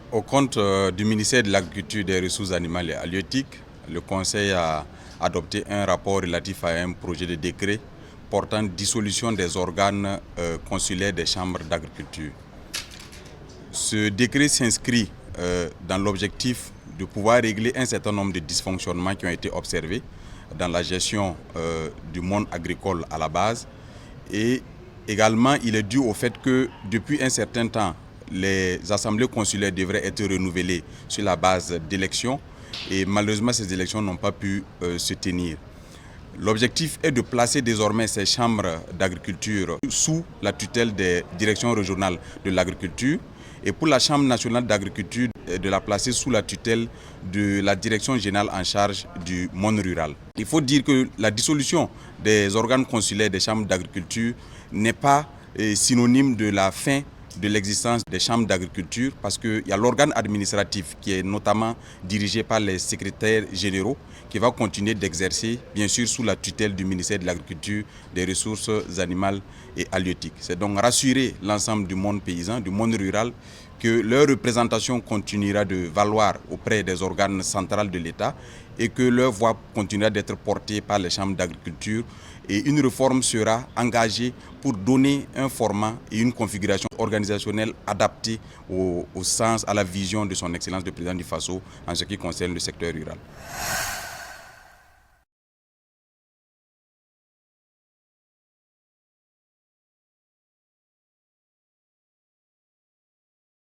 Au compte du ministère de l'Agriculture, des Ressources animales et halieutiques, le Conseil a adopté un rapport relatif à un projet de décret portant dissolution des organes consulaires des chambres d'agriculture. Ce décret s'inscrit dans l'objectif de pouvoir régler un certain nombre de dysfonctionnements qui ont été observés dans la gestion du monde agricole à la base. Et également, il est dû au fait que depuis un certain temps, les assemblées consulaires devraient être renouvelées sur la base d'élections et malheureusement ces élections n'ont pas pu se tenir. L'objectif est de placer désormais ces chambres d'agriculture sous la tutelle des directions régionales de l'agriculture et pour la Chambre nationale d'agriculture de la placer sous la tutelle de la direction générale en charge du monde rural. Il faut dire que la dissolution des organes consulaires des chambres d'agriculture n'est pas synonyme de la fin de l'existence des chambres d'agriculture parce qu'il y a l'organe administratif qui est notamment dirigé par les secrétaires généraux qui va continuer d'exercer, bien sûr, sous la tutelle du ministère de l'Agriculture, des Ressources animales et halieutiques. C'est donc rassurer l'ensemble du monde paysan, du monde rural, que leur représentation continuera de valoir auprès des organes centrales de l'État et que leur voix continuera d'être portée par les chambres d'agriculture. Et une réforme sera engagée pour donner un format et une configuration organisationnelle adaptée au sens, à la vision de son Excellence le Président du Faso en ce qui concerne le secteur rural.